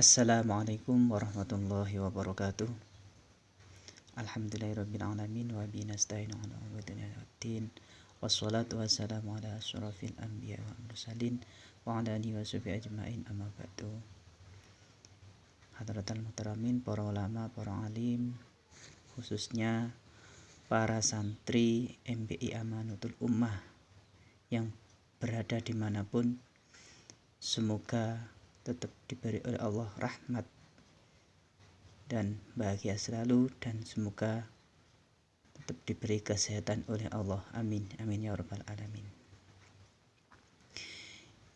Assalamualaikum warahmatullahi wabarakatuh. Alhamdulillahirrabbilalamin wa bihi nasta'inu ala umuri dunya waddin. Wassalatu wassalamu ala asyrafil anbiya wal mursalin wa ala alihi wa sahbihi ajmain, amma ba'du. Hadratal muhtaramin, para ulama, para alim, khususnya para santri MBI Amanatul Ummah yang berada dimanapun, semoga tetap diberi oleh Allah rahmat dan bahagia selalu, dan semoga tetap diberi kesehatan oleh Allah. Amin, amin ya rabbal alamin.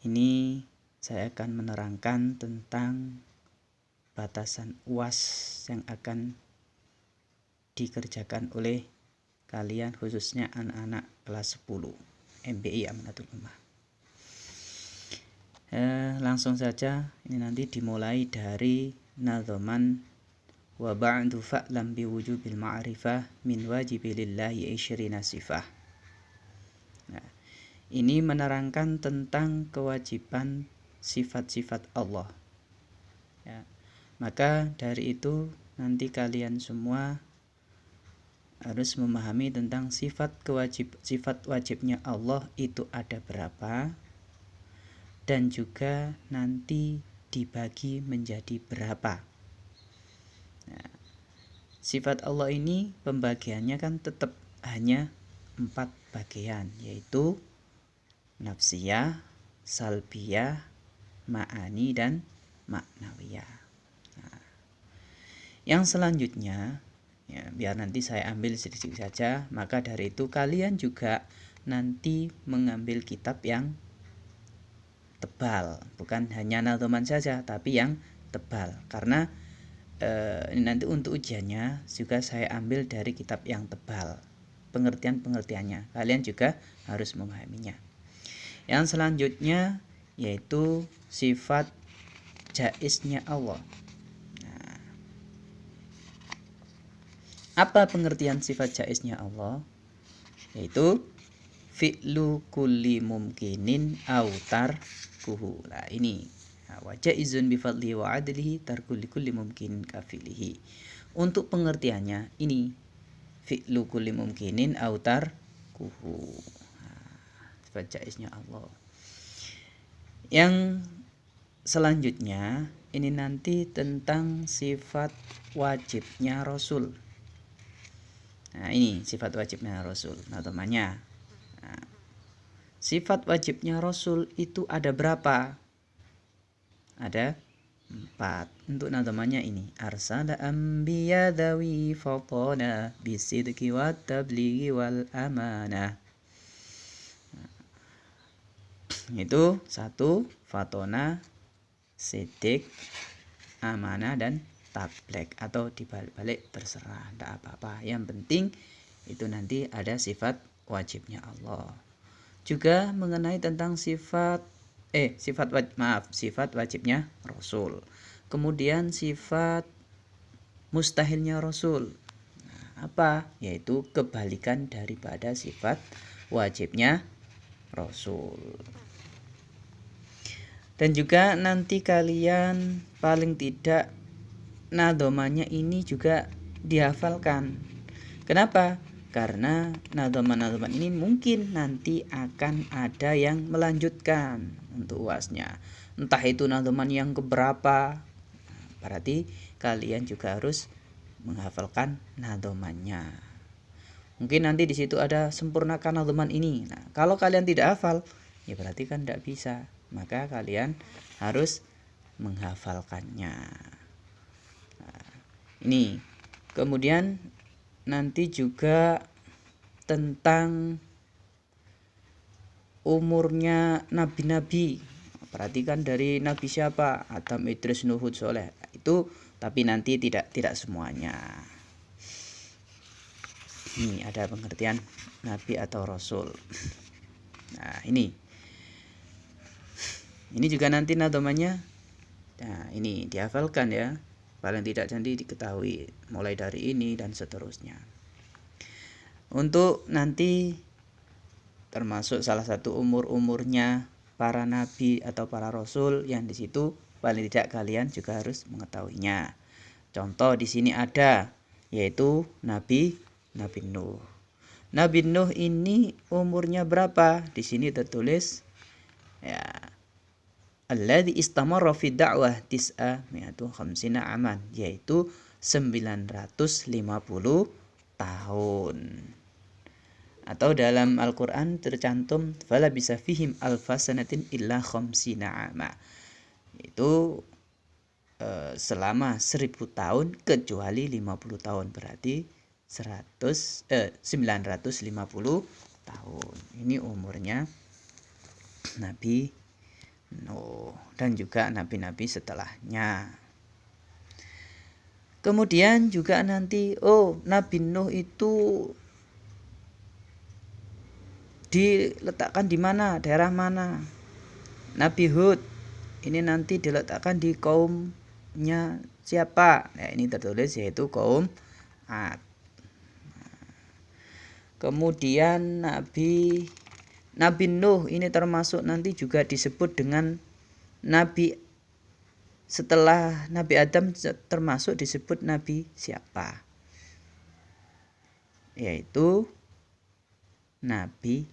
Ini saya akan menerangkan tentang batasan UAS yang akan dikerjakan oleh kalian, khususnya anak-anak kelas 10 MBI Amanatul Ummah. Langsung saja, ini nanti dimulai dari nadhaman wa ba'du fa'lam bi wujubil ma'rifah min wajibilillahi 20 sifah. Nah, ini menerangkan tentang kewajiban sifat-sifat Allah. Ya, maka dari itu nanti kalian semua harus memahami tentang sifat wajibnya Allah itu ada berapa, dan juga nanti dibagi menjadi berapa. Nah, sifat Allah ini pembagiannya kan tetap hanya 4 bagian, yaitu nafsiyah, salbiyah, ma'ani, dan maknawiyah. Nah, yang selanjutnya, ya, biar nanti saya ambil sedikit saja, maka dari itu kalian juga nanti mengambil kitab yang tebal, bukan hanya nadhaman saja, tapi yang tebal, karena ini nanti untuk ujiannya juga saya ambil dari kitab yang tebal, pengertiannya kalian juga harus memahaminya. Yang selanjutnya yaitu sifat jaiznya Allah. Nah, apa pengertian sifat jaiznya Allah? Yaitu fi'lu kulli mumkinin autar kuhu. Nah, ini wa jaizun bi fadli wa adlihi tarku likulli mumkinin kafilihi. Untuk pengertiannya ini fi'lu kulli mumkinin autar kuhu. Sifat jaiznya Allah. Yang selanjutnya ini nanti tentang sifat wajibnya Rasul. Nah, ini sifat wajibnya Rasul. Nah, temannya, sifat wajibnya Rasul itu ada berapa? Ada 4. Untuk nadhamannya ini arsala anbiya dawi fatana bisidqi wat tablighi wal amanah. Itu 1 fatona, sidik, amanah, dan tabligh, atau dibalik-balik terserah, tidak apa-apa. Yang penting itu nanti ada sifat wajibnya Allah. Juga mengenai tentang sifat wajibnya Rasul. Kemudian sifat mustahilnya Rasul. Nah, apa? Yaitu kebalikan daripada sifat wajibnya Rasul. Dan juga nanti kalian paling tidak nadhamannya ini juga dihafalkan. Kenapa? Karena nadhaman-nadhaman ini mungkin nanti akan ada yang melanjutkan untuk UASnya. Entah itu nadhaman yang keberapa. Berarti kalian juga harus menghafalkan nadhamannya. Mungkin nanti di situ ada sempurnakan nadhaman ini. Nah, kalau kalian tidak hafal, ya berarti kan tidak bisa. Maka kalian harus menghafalkannya. Nah, ini. Kemudian nanti juga tentang umurnya nabi-nabi. Perhatikan dari nabi siapa? Adam, Idris, Nuh, Hud, Soleh. Itu tapi nanti tidak semuanya. Ini ada pengertian nabi atau rasul. Nah, ini juga nanti nadhamannya. Nah, ini dihafalkan ya. Paling tidak nanti diketahui mulai dari ini dan seterusnya. Untuk nanti termasuk salah satu umurnya para nabi atau para rasul yang di situ paling tidak kalian juga harus mengetahuinya. Contoh di sini ada, yaitu Nabi Nuh. Nabi Nuh ini umurnya berapa? Di sini tertulis ya, alladzi istamarra fi da'wah tis'a mi'atu khamsina aman, yaitu 950 tahun. Atau dalam Al-Qur'an tercantum fala bisa fihim alfasanatin illa khamsina ama. Itu selama 1000 tahun kecuali 50 tahun, berarti 950 tahun. Ini umurnya Nabi Nuh dan juga nabi-nabi setelahnya. Kemudian juga nanti Nabi Nuh itu diletakkan di mana? Daerah mana? Nabi Hud ini nanti diletakkan di kaumnya siapa? Nah, ini tertulis yaitu kaum Ad. Kemudian Nabi Nuh ini termasuk nanti juga disebut dengan nabi setelah Nabi Adam, termasuk disebut nabi siapa? Yaitu nabi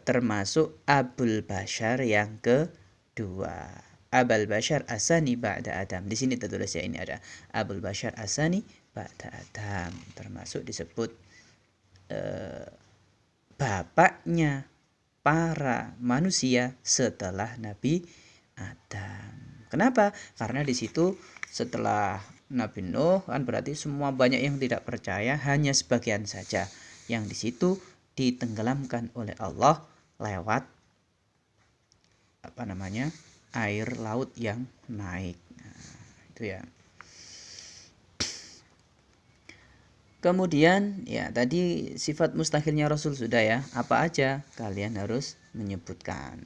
termasuk Abul Bashar yang kedua. Abul Bashar Asani ba'da Adam. Di sini tertulis ya, ini ada Abul Bashar Asani ba'da Adam, termasuk disebut bapaknya para manusia setelah Nabi Adam. Kenapa? Karena di situ setelah Nabi Nuh kan berarti semua banyak yang tidak percaya, hanya sebagian saja yang di situ ditenggelamkan oleh Allah lewat air laut yang naik. Nah, itu ya. Kemudian ya tadi sifat mustahilnya Rasul sudah ya. Apa aja kalian harus menyebutkan.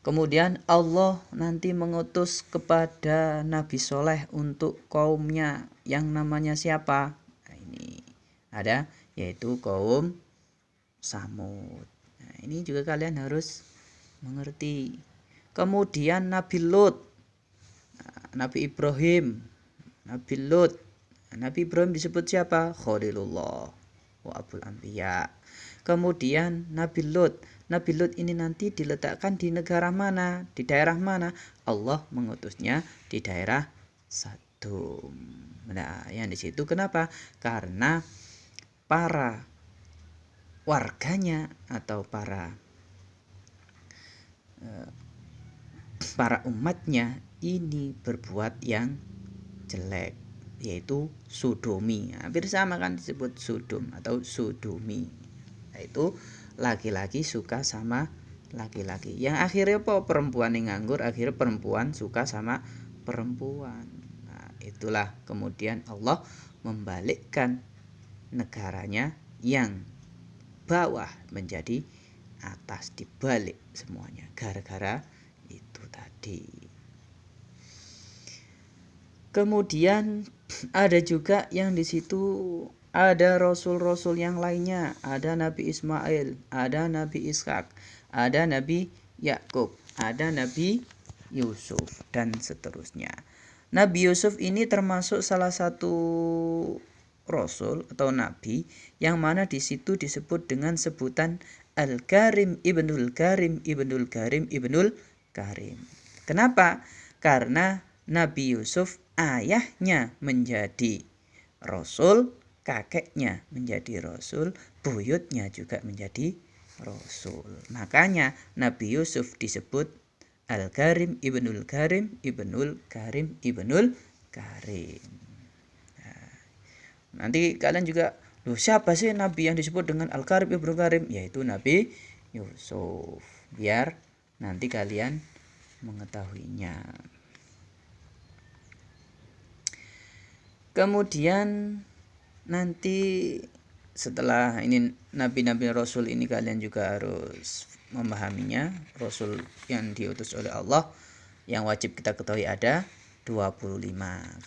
Kemudian Allah nanti mengutus kepada Nabi Soleh untuk kaumnya yang namanya siapa? Nah, ini ada, yaitu kaum Samud. Nah, ini juga kalian harus mengerti. Kemudian Nabi Lut, Nabi Ibrahim, Nabi Lut. Nabi Ibrahim disebut siapa? Khalilullah wa Abul Anbiya. Kemudian Nabi Lut. Nabi Lut ini nanti diletakkan di negara mana? Di daerah mana? Allah mengutusnya di daerah Sadum. Nah, yang di situ kenapa? Karena para warganya atau para umatnya ini berbuat yang jelek, yaitu sodomi. Hampir sama kan disebut sodom atau sodomi. Yaitu laki-laki suka sama laki-laki. Yang akhirnya apa? Perempuan yang nganggur, akhirnya perempuan suka sama perempuan. Nah, itulah kemudian Allah membalikkan negaranya yang bawah menjadi atas, dibalik semuanya gara-gara itu tadi. Kemudian ada juga yang di situ ada rasul-rasul yang lainnya, ada Nabi Ismail, ada Nabi Ishak, ada Nabi Yakub, ada Nabi Yusuf dan seterusnya. Nabi Yusuf ini termasuk salah satu rasul atau nabi yang mana di situ disebut dengan sebutan Al-Karim Ibnul Karim Ibnul Karim Ibnul Karim. Kenapa? Karena Nabi Yusuf ayahnya menjadi rasul, kakeknya menjadi rasul, buyutnya juga menjadi rasul. Makanya Nabi Yusuf disebut Al-Karim Ibnul Karim Ibnul Karim Ibnul Karim. Nah, nanti kalian juga, loh siapa sih Nabi yang disebut dengan Al-Karim Ibnul Karim? Yaitu Nabi Yusuf. Biar nanti kalian mengetahuinya. Kemudian nanti setelah ini nabi-nabi rasul ini kalian juga harus memahaminya. Rasul yang diutus oleh Allah yang wajib kita ketahui ada 25.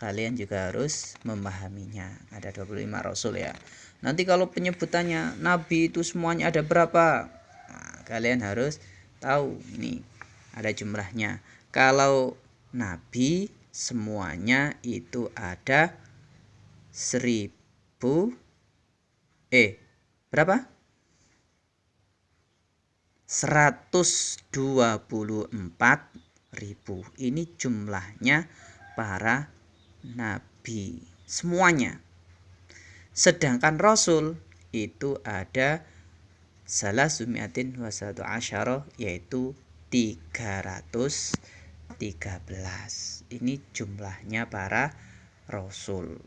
Kalian juga harus memahaminya. Ada 25 rasul ya. Nanti kalau penyebutannya nabi itu semuanya ada berapa? Nah, kalian harus tahu ini ada jumlahnya. Kalau nabi semuanya itu ada 1000 berapa? 124.000. Ini jumlahnya para nabi semuanya. Sedangkan rasul itu ada salasumiatin wasatu asyara, yaitu 313. Ini jumlahnya para rasul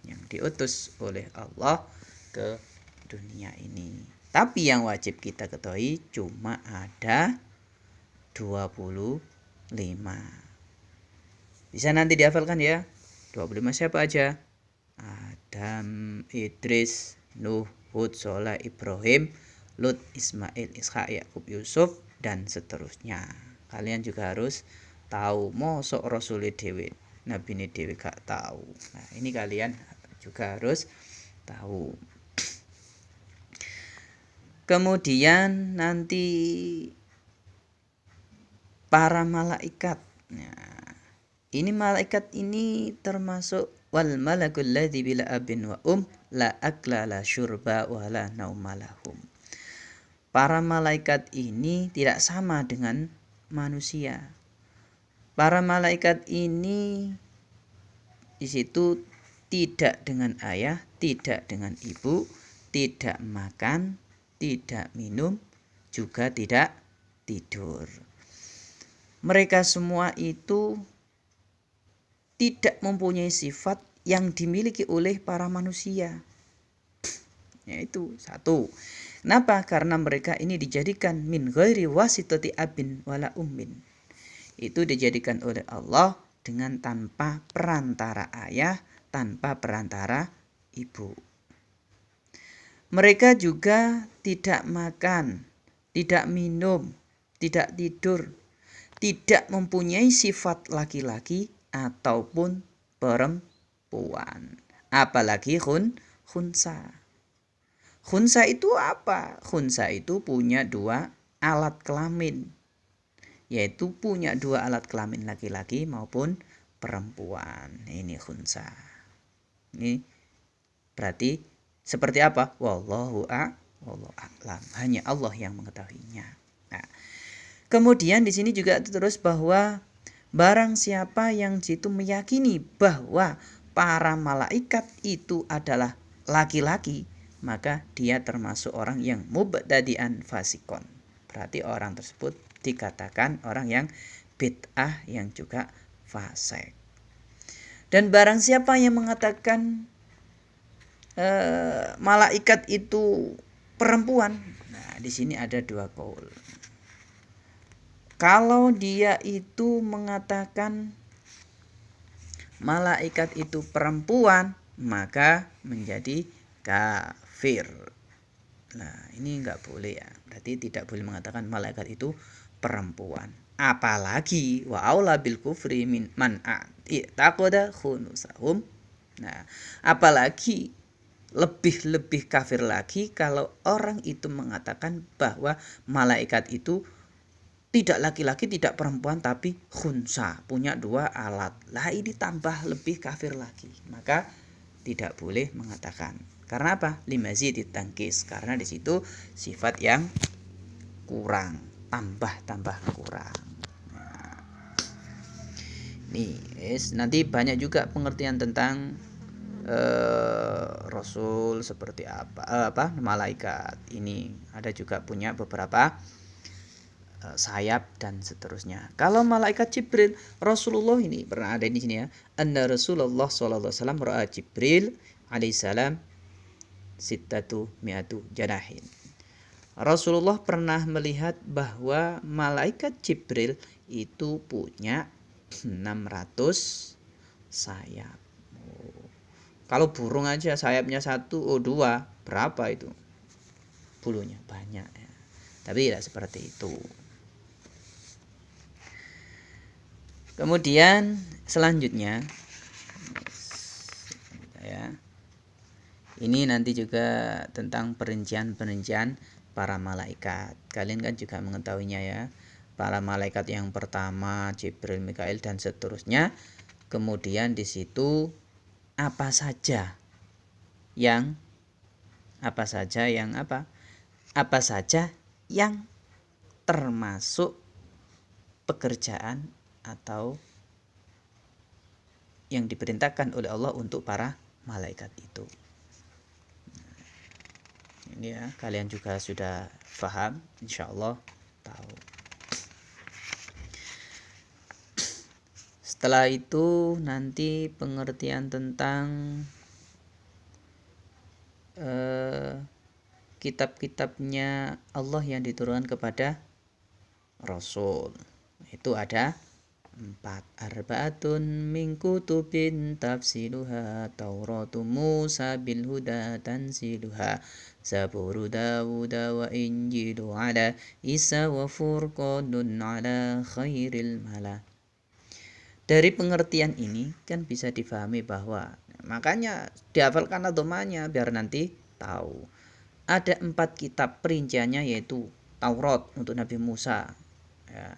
yang diutus oleh Allah ke dunia ini. Tapi yang wajib kita ketahui cuma ada 25. Bisa nanti dihafalkan ya. 25 siapa aja? Adam, Idris, Nuh, Hud, Soleh, Ibrahim, Lut, Ismail, Ishak, Yakub, Yusuf, dan seterusnya. Kalian juga harus tahu. Mosok Rasul dewe, Nabi ini dewe gak tahu. Nah, ini kalian juga harus tahu. Kemudian nanti para malaikat. Nah, ini malaikat ini termasuk wal malakul ladzi bila abin wa la akla la syurba wa la nauma lahum. Para malaikat ini tidak sama dengan manusia. Para malaikat ini di situ tidak dengan ayah, tidak dengan ibu, tidak makan, tidak minum, juga tidak tidur. Mereka semua itu tidak mempunyai sifat yang dimiliki oleh para manusia. Yaitu satu. Kenapa? Karena mereka ini dijadikan min ghairi wasitati abin wala ummin. Itu dijadikan oleh Allah dengan tanpa perantara ayah, tanpa perantara ibu. Mereka juga tidak makan, tidak minum, tidak tidur, tidak mempunyai sifat laki-laki ataupun perempuan. Apalagi khunsa. Khunsa itu apa? Khunsa itu punya 2 alat kelamin. Yaitu punya 2 alat kelamin laki-laki maupun perempuan. Ini khunsa. Ini berarti seperti apa? Wallahu a'lam. Hanya Allah yang mengetahuinya. Nah, kemudian di sini juga terus bahwa barang siapa yang situ meyakini bahwa para malaikat itu adalah laki-laki, maka dia termasuk orang yang mubtadi'an fasikon. Berarti orang tersebut dikatakan orang yang bid'ah, yang juga fasik. Dan barang siapa yang mengatakan malaikat itu perempuan, nah di sini ada 2 kaul. Kalau dia itu mengatakan malaikat itu perempuan, maka menjadi kafir. Nah, ini enggak boleh ya. Berarti tidak boleh mengatakan malaikat itu perempuan. Apalagi wa aula bil kufri min man i'taqada khunusahum. Nah, apalagi lebih kafir lagi kalau orang itu mengatakan bahwa malaikat itu tidak laki-laki, tidak perempuan, tapi khunsa, punya 2 alat. Lah ini tambah lebih kafir lagi. Maka tidak boleh mengatakan. Karena apa? Limazidit tangkis. Karena di situ sifat yang kurang, tambah kurang. Nah, nih, nanti banyak juga pengertian tentang Rasul seperti apa malaikat ini. Ada juga punya beberapa sayap dan seterusnya. Kalau malaikat Jibril, Rasulullah ini pernah ada di sini ya. Anna Rasulullah sallallahu alaihi wasallam ra'a Jibril alaihissalam sittatu mi'atu janahin. Rasulullah pernah melihat bahwa malaikat Jibril itu punya 600 sayap. Kalau burung aja sayapnya 1, 2, berapa itu? Bulunya banyak ya. Tapi tidak seperti itu. Kemudian selanjutnya ya. Ini nanti juga tentang perincian para malaikat. Kalian kan juga mengetahuinya ya. para malaikat yang pertama, Jibril, Mikail dan seterusnya. Kemudian di situ apa saja yang termasuk pekerjaan atau yang diperintahkan oleh Allah untuk para malaikat itu. Ini ya, kalian juga sudah paham, insya Allah tahu. Setelah itu nanti pengertian tentang kitab-kitabnya Allah yang diturunkan kepada Rasul. Itu ada 4. Arba'atun min kutubin tafsiluha Tauratu Musa bil huda tansiluha Zaburu Dawuda wa Injilu ala Isa wa Furqanun ala khairil mala. Dari pengertian ini kan bisa difahami bahwa, makanya dihafalkan domanya biar nanti tahu. Ada 4 kitab perinciannya, yaitu Taurat untuk Nabi Musa, ya.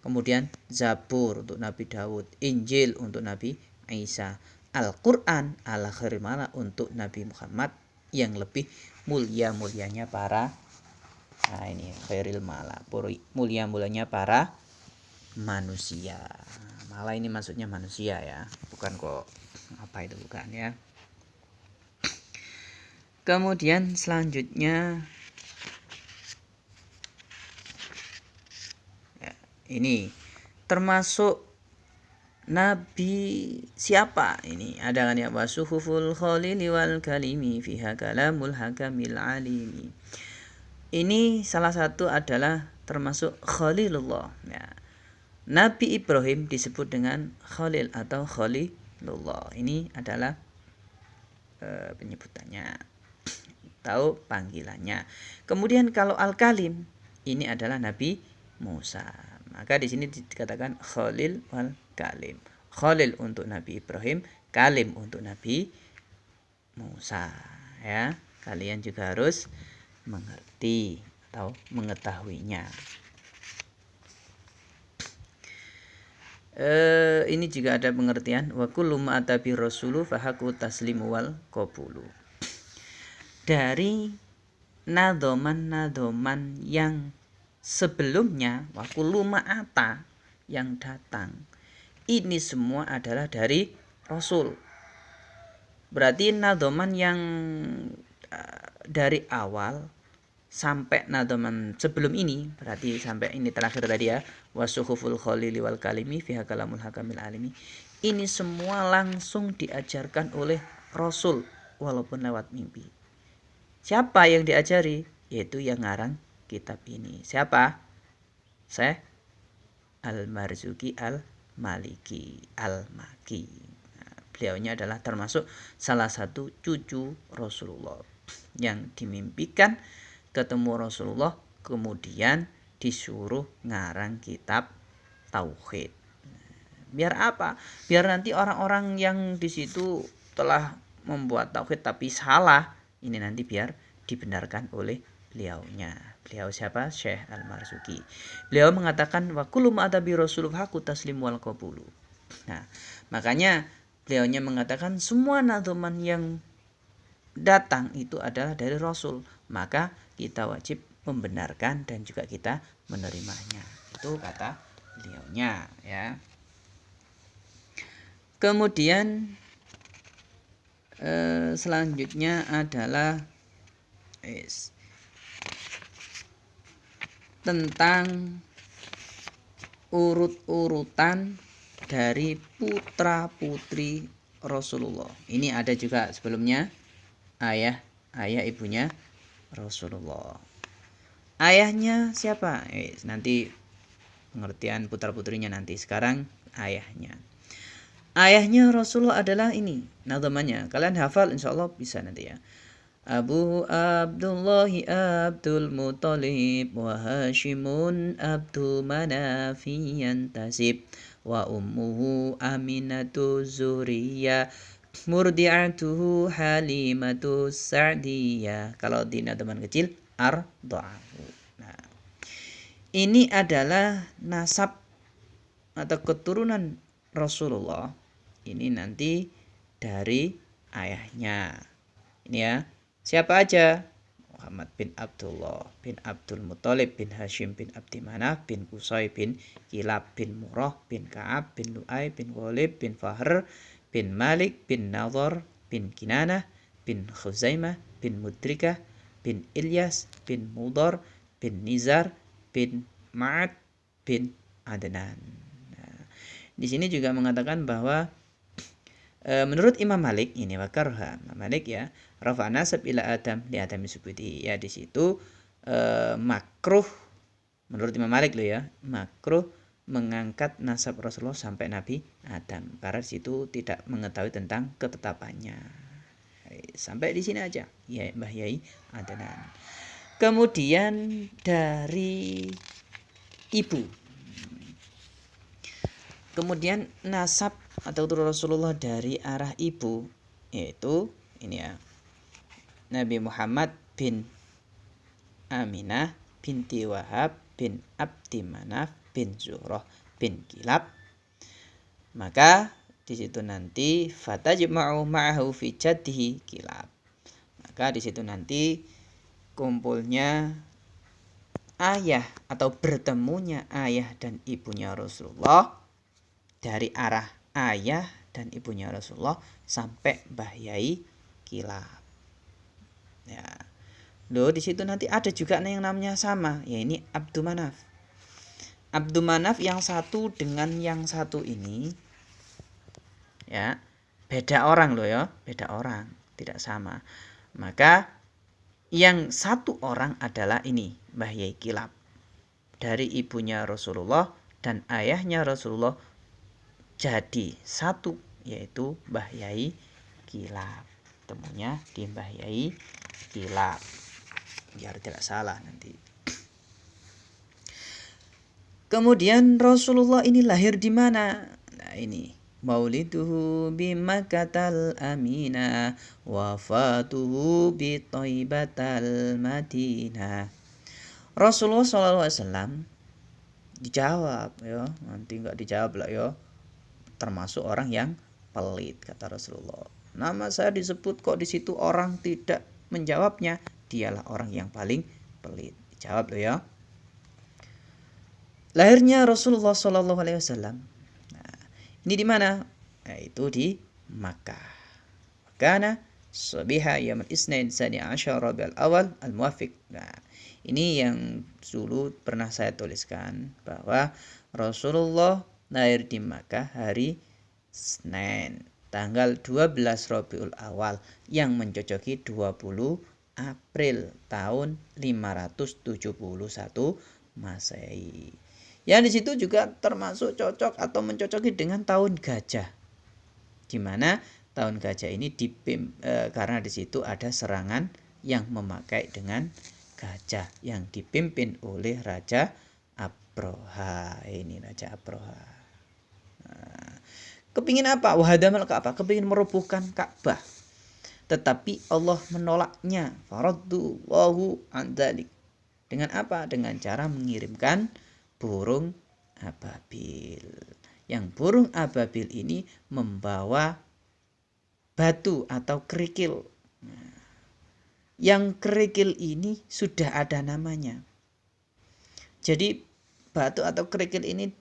Kemudian Zabur untuk Nabi Daud, Injil untuk Nabi Isa, Al-Quran ala khairil mala untuk Nabi Muhammad yang lebih mulia-mulianya para, nah ini khairil mala, mulia-mulianya para manusia. Mala ini maksudnya manusia ya, bukan kok apa itu, bukan ya. Kemudian selanjutnya ya, ini termasuk Nabi siapa? Ini ada kan ya, wasuhuful khalili wal kalimi fiha kalamul hakamil alimi. Ini salah satu adalah termasuk Khalilullah ya. Nabi Ibrahim disebut dengan Khalil atau Khalilullah. Ini adalah penyebutannya, tahu panggilannya. Kemudian kalau Al-Kalim ini adalah Nabi Musa. Maka di sini dikatakan Khalil wal Kalim. Khalil untuk Nabi Ibrahim, Kalim untuk Nabi Musa. Ya, kalian juga harus mengerti atau mengetahuinya. Ini juga ada pengertian wa kullu ma atabi rasulu fahaku taslimu wal qabulu. Dari nadoman yang sebelumnya, wa kullu ma ata yang datang, ini semua adalah dari Rasul. Berarti nadoman yang dari awal sampai nadoman sebelum ini, berarti sampai ini terakhir tadi ya, wasuhuful khalili wal kalimi fiha kalamul hakamil alimi, ini semua langsung diajarkan oleh Rasul walaupun lewat mimpi. Siapa yang diajari? Yaitu yang ngarang kitab ini. Siapa? Syekh Al-Marzuki Al-Maliki Al-Maki. Nah, beliaunya adalah termasuk salah satu cucu Rasulullah yang dimimpikan ketemu Rasulullah, kemudian disuruh ngarang kitab tauhid. Biar apa? Biar nanti orang-orang yang di situ telah membuat tauhid tapi salah, ini nanti biar dibenarkan oleh beliaunya. Beliau siapa? Syekh Al-Marzuki. Beliau mengatakan wa kullu ma atabi rasul haku taslim wal qabulu. Nah, makanya beliaunya mengatakan semua nadoman yang datang itu adalah dari Rasul, maka kita wajib membenarkan dan juga kita menerimanya. Itu kata beliaunya ya. Kemudian selanjutnya adalah tentang urut-urutan dari putra-putri Rasulullah. Ini ada juga sebelumnya ayah ibunya Rasulullah. Ayahnya siapa? Nanti pengertian putra-putrinya nanti. Sekarang ayahnya. Ayahnya Rasulullah adalah ini nadamanya. Kalian hafal insyaallah bisa nanti ya. Abu Abdullahi Abdul Muttalib wa Hashimun Abdul Manafi yantasib wa ummuhu Aminatu Zuriyah murdi'atuhu Halimatu Sa'diyah. Kalau di nadaman kecil arda'ahu. Nah, ini adalah nasab atau keturunan Rasulullah. Ini nanti dari ayahnya. Ini ya. Siapa aja? Muhammad bin Abdullah bin Abdul Muthalib bin Hashim bin Abdi Manaf bin Qusay bin Kilab bin Murrah bin Ka'ab bin Lu'ay bin Ghalib bin Fahr bin Malik bin Nadhr bin Kinanah bin Khuzaimah bin Mudrikah bin Ilyas bin Mudar bin Nizar bin Ma'ad bin Adnan. Nah, di sini juga mengatakan bahwa menurut Imam Malik ini wakarha Imam Malik ya, rafa nasab ila Adam li Adam subuti ya, di situ makruh menurut Imam Malik loh ya, makruh mengangkat nasab Rasulullah sampai Nabi Adam karena di situ tidak mengetahui tentang ketetapannya. Sampai di sini aja ya Mbah Yai Adnan. Kemudian dari ibu, kemudian nasab atau turun Rasulullah dari arah ibu, yaitu ini ya, Nabi Muhammad bin Aminah binti Wahab bin Abdi Manaf bin Zuhrah bin Kilab. Maka di situ nanti fatajma'u ma'ahu fi jaddihi Kilab. Maka di situ nanti kumpulnya ayah atau bertemunya ayah dan ibunya Rasulullah dari arah ayah dan ibunya Rasulullah sampai Mbah Yai Kilab. Ya. Loh, di situ nanti ada juga yang namanya sama, ya ini Abdu Manaf. Abdu Manaf yang satu dengan yang satu ini ya, beda orang loh ya, beda orang, tidak sama. Maka yang satu orang adalah ini Mbah Yai Kilab. Dari ibunya Rasulullah dan ayahnya Rasulullah jadi satu, yaitu Mbah Yai Kilab. Temunya di Mbah Yai Kilab, biar tidak salah nanti. Kemudian Rasulullah ini lahir di mana? Nah ini mauliduhu bi Makkatal Aminah, wafatuhu bi Thaibatal Madinah. Rasulullah SAW dijawab ya, nanti nggak dijawab lah ya, termasuk orang yang pelit kata Rasulullah. Nama saya disebut kok di situ orang tidak menjawabnya, dialah orang yang paling pelit. Jawab loh ya. Lahirnya Rasulullah SAW. Nah, ini di mana? Nah, itu di Makkah. Karena Sabiha Yaumul Isnin Sani Asyar Rabiul Awal Al-Muwafiq. Nah, ini yang dulu pernah saya tuliskan bahwa Rasulullah lahir di Makkah hari Senin tanggal 12 Rabiul Awal yang mencocoki 20 April tahun 571 Masehi. Yang di situ juga termasuk cocok atau mencocoki dengan tahun gajah. Di mana tahun gajah ini karena di situ ada serangan yang memakai dengan gajah yang dipimpin oleh Raja Abroha. Ini Raja Abroha. Nah, kepingin apa? Wahadamal Ka'bah, kepingin merobohkan Ka'bah. Tetapi Allah menolaknya. Faradduallahu an dzalik. Dengan apa? Dengan cara mengirimkan burung ababil. Yang burung ababil ini membawa batu atau kerikil. Nah, yang kerikil ini sudah ada namanya. Jadi batu atau kerikil ini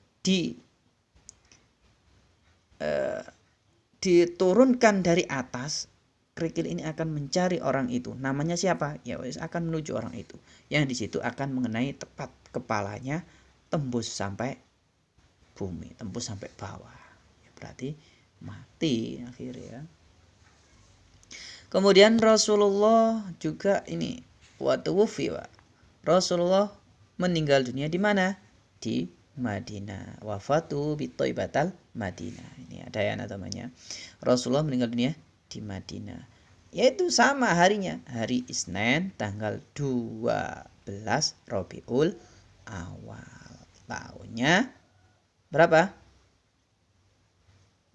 diturunkan dari atas. Kerikil ini akan mencari orang itu. Namanya siapa? Ya wis akan menuju orang itu. Yang di situ akan mengenai tepat kepalanya, tembus sampai bumi, tembus sampai bawah. Ya, berarti mati akhirnya. Kemudian Rasulullah juga ini watuwufi. Rasulullah meninggal dunia di mana? Di Madinah. Wafatu bi Thaibatal Madinah. Ini ada ya namanya. Rasulullah meninggal dunia di Madinah. Yaitu sama harinya, hari Isnin tanggal 12 Rabiul Awal. Tahunnya berapa?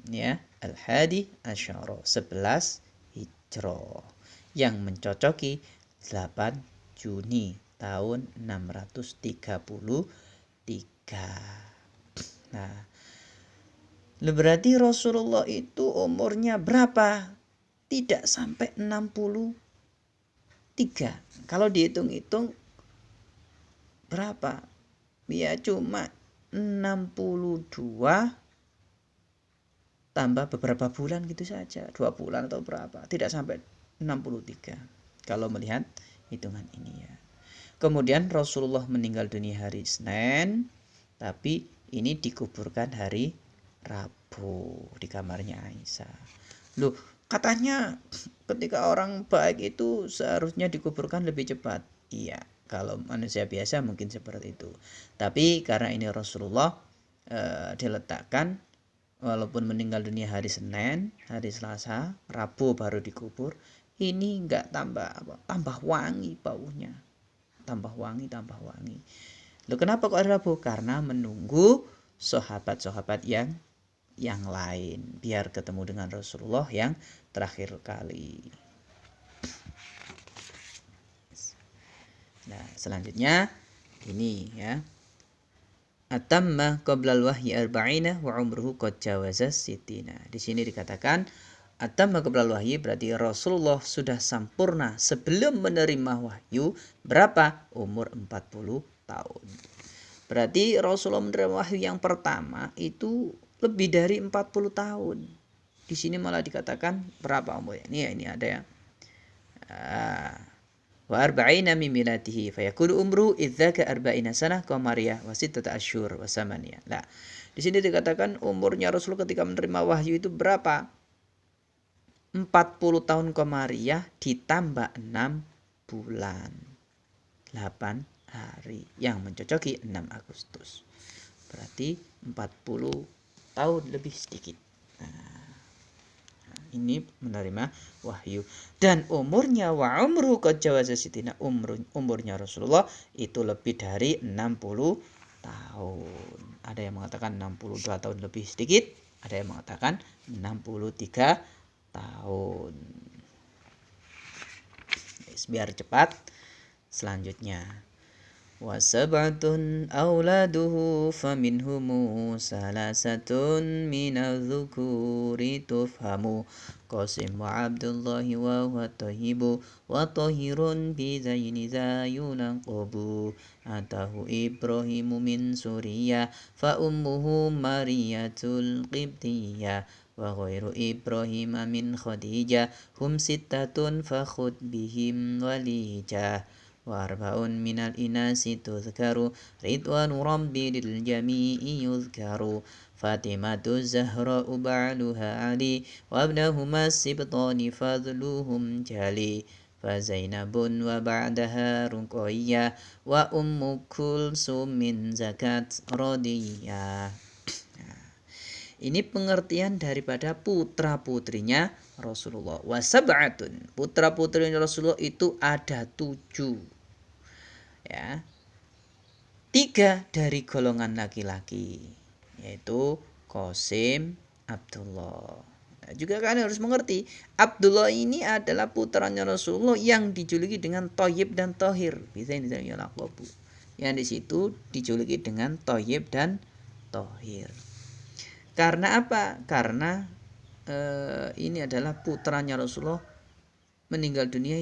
Ya, Al-Hadi Asyara 11 Hijrah yang mencocoki 8 Juni tahun 630 Nah, berarti Rasulullah itu umurnya berapa? Tidak sampai 63. Kalau dihitung-hitung berapa? Ya cuma 62 tambah beberapa bulan gitu saja. 2 bulan atau berapa? Tidak sampai 63. Kalau melihat hitungan ini ya. Kemudian Rasulullah meninggal dunia hari Senin, tapi ini dikuburkan hari Rabu di kamarnya Aisyah. Loh, katanya ketika orang baik itu seharusnya dikuburkan lebih cepat. Iya, kalau manusia biasa mungkin seperti itu. Tapi karena ini Rasulullah diletakkan walaupun meninggal dunia hari Senin, hari Selasa, Rabu baru dikubur, ini enggak tambah wangi baunya. Tambah wangi. Loh, kenapa kok hari Rabu? Karena menunggu sahabat-sahabat yang lain biar ketemu dengan Rasulullah yang terakhir kali. Nah, selanjutnya ini ya. Atamma qablal wahyi arba'ina wa umruhu qad jawaza sitina. Di sini dikatakan atamma qablal wahyi berarti Rasulullah sudah sempurna sebelum menerima wahyu berapa? Umur 40 tahun. Berarti Rasulullah menerima wahyu yang pertama itu lebih dari 40 tahun. Di sini malah dikatakan berapa umurnya? Ini ada yang wa arba'ina min miladihi fayakunu umru idzaka arba'ina sanah qamariyah wa sittata asyhur wa samaniyah. Nah, di sini dikatakan umurnya Rasul ketika menerima wahyu itu berapa? 40 tahun qamariyah ditambah 6 bulan. 8 hari yang mencocoki 6 Agustus. Berarti 40 tahun lebih sedikit. Nah, ini menerima wahyu dan umurnya wa umru qad jawaza sitina, umurnya Rasulullah itu lebih dari 60 tahun. Ada yang mengatakan 62 tahun lebih sedikit, ada yang mengatakan 63 tahun. Biar cepat selanjutnya. Wa sab'atun auladuhu faminhumu salasatun minadh-dhukuri tufhamu Qasim wa Abdullahi wa huwa Tayyibu wa Tahirun bi zaini zayunaqabu Atahu Ibrahimu min Suriya fa ummuhu Mariyatul Qibtiyah wa ghairu Ibrahim min Khadijah hum sittatun fa khud bihim walijah wa arba'un minal inasi tuzkaru ridwanu rabbi lil jami'i yuzkaru Fatimatu Zahra'u ba'luha Ali wa abnahuma sibtani fadluhum jali fa Zainabun wa ba'daha Ruqayyah wa ummu Kulsum min zakat radiyah. Ini pengertian daripada putra-putrinya Rasulullah. Wa sab'atun, putra-putrinya Rasulullah itu ada 7. Ya. 3 dari golongan laki-laki, yaitu Qasim, Abdullah. Nah, juga kalian harus mengerti, Abdullah ini adalah putranya Rasulullah yang dijuluki dengan Thayyib dan Thahir. Bisa ini Yaqub. Yang di situ dijuluki dengan Thayyib dan Thahir. Karena apa? Karena ini adalah putranya Rasulullah meninggal dunia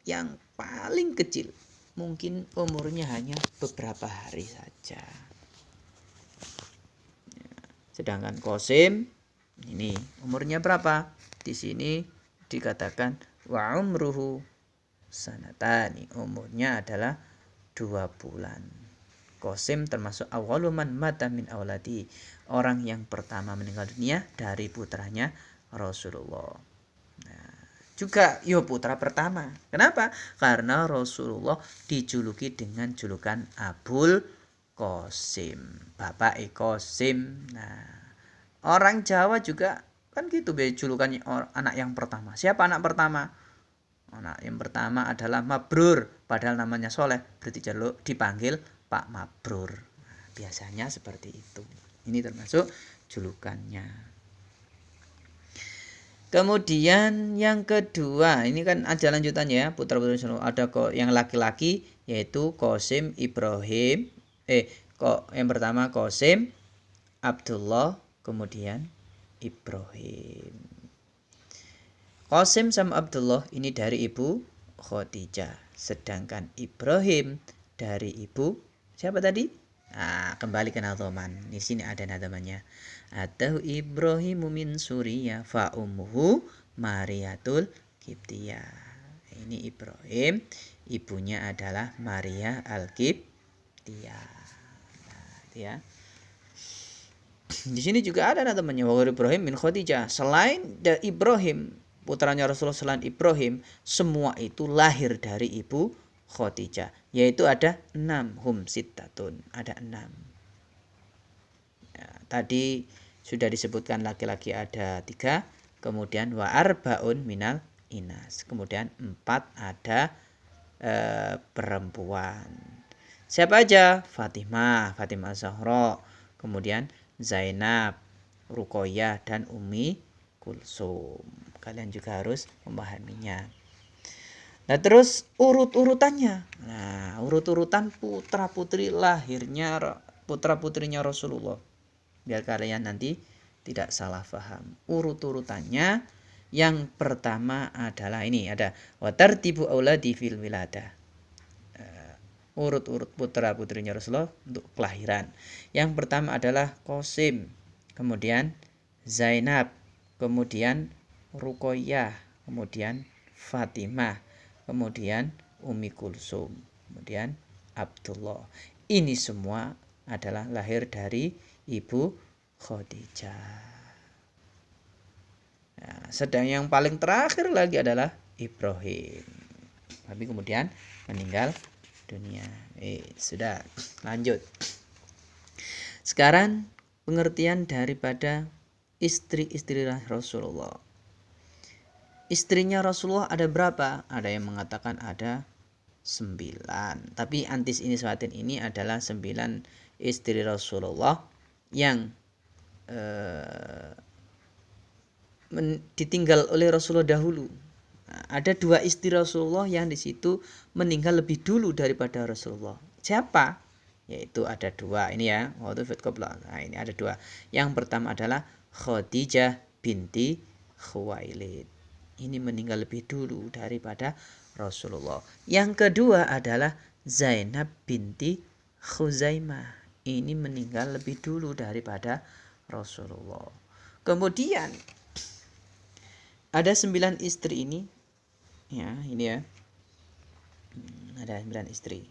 yang paling kecil. Mungkin umurnya hanya beberapa hari saja. Sedangkan Qasim ini umurnya berapa? Di sini dikatakan wa umruhu sanatani. Umurnya adalah 2 bulan. Qasim termasuk awwaluman mata min auladi, orang yang pertama meninggal dunia dari putranya Rasulullah. Nah, juga putra pertama. Kenapa? Karena Rasulullah dijuluki dengan julukan Abul Qasim, Bapak Qasim. Nah, orang Jawa juga kan gitu julukannya anak yang pertama. Siapa anak pertama? Anak yang pertama adalah Mabrur, padahal namanya Soleh, berarti dipanggil Pak Mabrur. Nah, biasanya seperti itu. Ini termasuk julukannya. Kemudian yang kedua, ini kan ada lanjutannya ya, putra-putri Rasulullah. Ada kok yang laki-laki yaitu Qasim Ibrahim, Kok yang pertama Qasim, Abdullah, kemudian Ibrahim. Qasim sama Abdullah ini dari ibu Khadijah, sedangkan Ibrahim dari ibu siapa tadi? Nah, kembali ke nadhaman. Di sini ada nadhamannya. Atahu Ibrahimu min Suriya fa ummuhu Mariyatul Qibtiyah. Ini Ibrahim, ibunya adalah Maria Al-Qibtiyah. Nah, itu ya. Di sini juga ada temannya wa Ibrahim min Khadijah. Selain Ibrahim, putranya Rasulullah selain Ibrahim, semua itu lahir dari ibu Khadijah, yaitu ada 6 sittatun, ada 6. Ya, tadi sudah disebutkan laki-laki ada 3, kemudian wa arbaun minal inas, kemudian 4 ada perempuan. Siapa aja? Fatimah Zahra, kemudian Zainab, Ruqayyah, dan Ummi Kulsum. Kalian juga harus memahaminya. Nah, terus urut-urutannya. Nah, urut-urutan putra-putri lahirnya putra-putrinya Rasulullah. Biar kalian nanti tidak salah paham. Urut-urutannya yang pertama adalah ini, ada wa tartibu auladi fil wiladah. Urut-urut putra-putrinya Rasulullah untuk kelahiran. Yang pertama adalah Qasim, kemudian Zainab, kemudian Ruqayyah, kemudian Fatimah, kemudian Ummi Kulsum, kemudian Abdullah. Ini semua adalah lahir dari ibu Khadijah. Nah, sedang yang paling terakhir lagi adalah Ibrahim. Tapi kemudian meninggal dunia. Sudah, lanjut. Sekarang pengertian daripada istri-istri Rasulullah. Istrinya Rasulullah ada berapa? Ada yang mengatakan ada 9. Tapi Antis ini Swatin ini adalah 9 istri Rasulullah yang ditinggal oleh Rasulullah dahulu. Nah, ada 2 istri Rasulullah yang di situ meninggal lebih dulu daripada Rasulullah. Siapa? Yaitu ada 2 ini ya. Nah, ini ada 2. Yang pertama adalah Khadijah binti Khuwailid. Ini meninggal lebih dulu daripada Rasulullah. Yang kedua adalah Zainab binti Khuzaimah. Ini meninggal lebih dulu daripada Rasulullah. Kemudian ada 9 istri ini. Ya, ini ya. Ada 9 istri.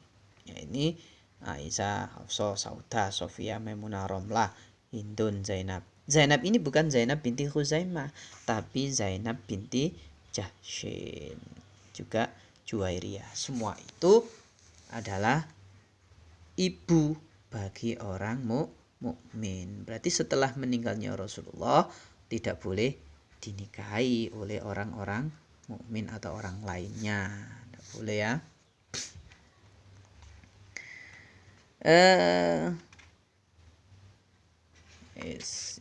Ya, ini Aisyah, Hafsah, Saudah, Sofia, Maimunah, Romlah, Hindun, Zainab. Zainab ini bukan Zainab binti Khuzaimah, tapi Zainab binti Jahsyin. Juga Juwairiyah. Semua itu adalah ibu bagi orang mukmin. Berarti setelah meninggalnya Rasulullah tidak boleh dinikahi oleh orang-orang mukmin atau orang lainnya. Tidak boleh ya.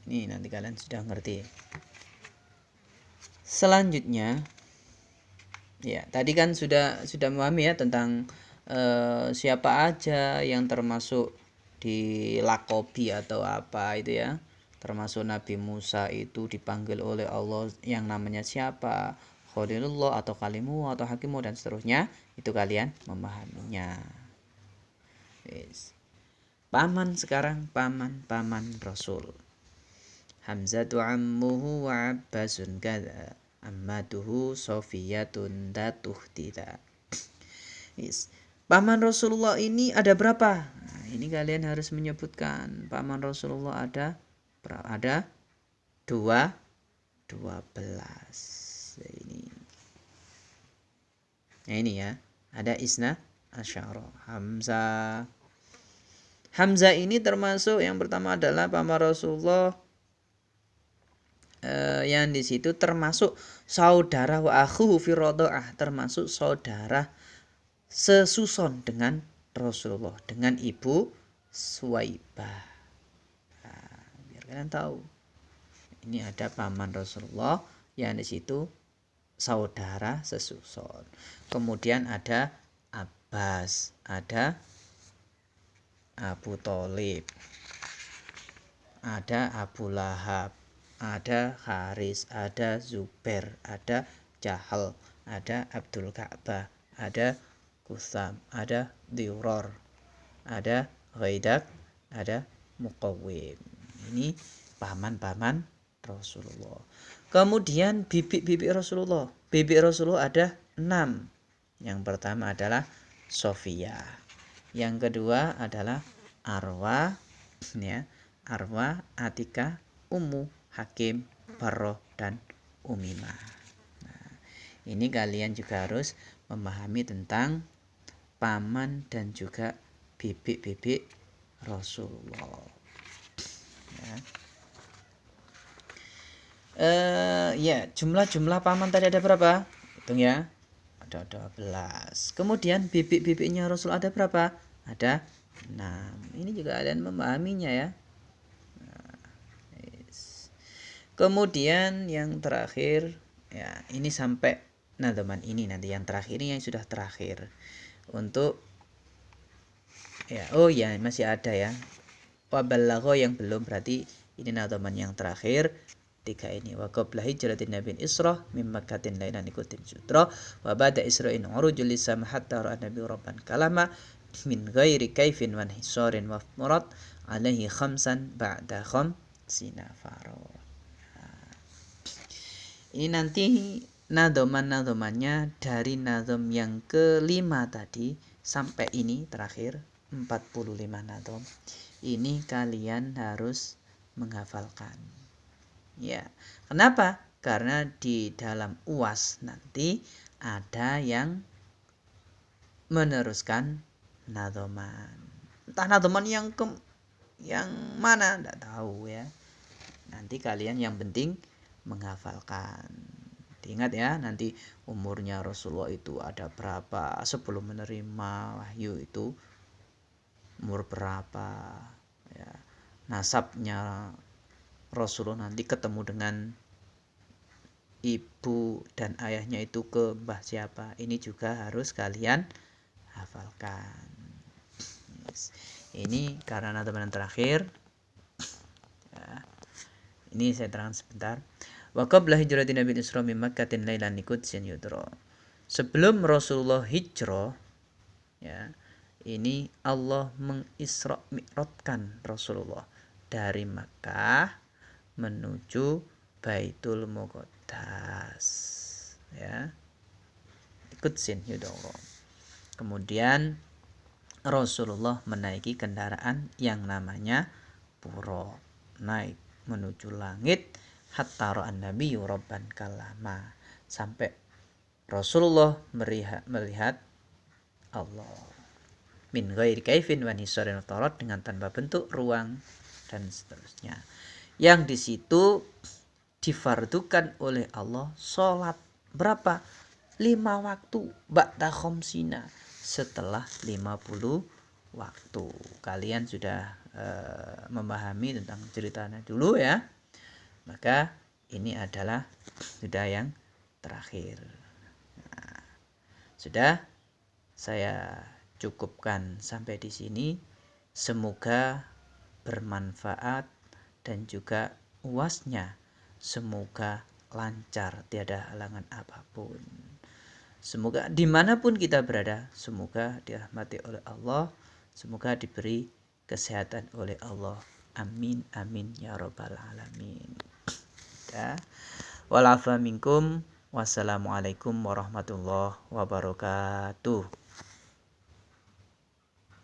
Ini nanti kalian sudah ngerti. Selanjutnya, ya tadi kan sudah memahami ya tentang siapa aja yang termasuk dilakobi atau apa itu ya. Termasuk Nabi Musa itu dipanggil oleh Allah yang namanya siapa, Khalilullah atau Kalimu atau Hakimu dan seterusnya. Itu kalian memahaminya. Paman sekarang paman Rasul. Hamzatu ammuhu wa Abbasun kada ammatuhu Sofiyatun datuhtida. Paman Rasulullah ini ada berapa? Nah, ini kalian harus menyebutkan. Paman Rasulullah ada 12. Ini. Nah, ini ya. Ada Isna Asyara. Hamzah ini termasuk yang pertama adalah paman Rasulullah yang di situ termasuk saudara wa akhuhu fi radha'ah, termasuk saudara sesuson dengan Rasulullah, dengan ibu Suwaibah. Nah, biar kalian tahu. Ini ada paman Rasulullah yang di situ saudara sesuson. Kemudian ada Abbas, ada Abu Thalib, ada Abu Lahab, ada Haris, ada Zubair, ada Jahal, ada Abdul Ka'bah, ada Kusam, ada Diuror, ada Ghaidak, ada Muqawwim. Ini paman-paman Rasulullah. Kemudian bibi-bibi Rasulullah. Bibi Rasulullah ada 6. Yang pertama adalah Sofia. Yang kedua adalah Arwa, ya, Arwa, Atika, Ummu, Hakim, Barroh, dan Umimah. Nah, ini kalian juga harus memahami tentang paman dan juga bibi-bibi Rasulullah. Ya, jumlah paman tadi ada berapa? Hitung ya. Ada 12. Kemudian bibi-bibinya Rasul ada berapa? Ada 6. Ini juga kalian memahaminya ya. Kemudian yang terakhir, ya, ini sampai nadhaman ini, nanti yang terakhir ini yang sudah terakhir. Untuk ya, oh ya, masih ada ya. Wabalagho yang belum, berarti ini nadhaman yang terakhir. 3 ini. Wa qabla hijratin nabiyyin Isra min Makkatin lailan ikutin sutra wa ba'da Isra'in urujul lisam hatta ra'a nabi rabban kalama min ghairi kaifin wa hisarin wa murad alaihi khamsan ba'da khamsina faro. Ini nanti nadhaman-nadhamannya dari nadham yang kelima tadi sampai ini terakhir 45 nadham. Ini kalian harus menghafalkan. Ya, kenapa? Karena di dalam UAS nanti ada yang meneruskan nadhaman. Entah nadhaman yang mana, enggak tahu ya. Nanti kalian yang penting menghafalkan. Diingat ya, nanti umurnya Rasulullah itu ada berapa sebelum menerima wahyu itu, umur berapa ya. Nasabnya Rasulullah nanti ketemu dengan ibu dan ayahnya itu ke mbah siapa, ini juga harus kalian hafalkan. Ini karena teman-teman terakhir ya. Ini saya terangkan sebentar. Wa qabla hijratin Nabi Isra min Makkatin lailan liqudsin yudra. Sebelum Rasulullah hijrah ya, ini Allah mengisra mi'rajkan Rasulullah dari Makkah menuju Baitul Muqaddas ya, Qudsin yudra. Kemudian Rasulullah menaiki kendaraan yang namanya Buraq, naik menuju langit hatta ra'an nabiyyu rabban kalama, sampai Rasulullah melihat Allah min ghairi kaifin wa hisarin tarat, dengan tanpa bentuk, ruang, dan seterusnya. Yang di situ difardukan oleh Allah sholat berapa? 5 waktu ba'da khamsina, setelah 50 waktu. Kalian sudah memahami tentang ceritanya dulu ya. Maka ini adalah sudah yang terakhir. Nah, sudah saya cukupkan sampai di sini. Semoga bermanfaat dan juga UASnya semoga lancar, tiada halangan apapun. Semoga dimanapun kita berada, semoga dirahmati oleh Allah, semoga diberi kesehatan oleh Allah. Amin amin ya rabbal alamin. Ya. Wal afa minkum. Wassalamualaikum warahmatullahi wabarakatuh.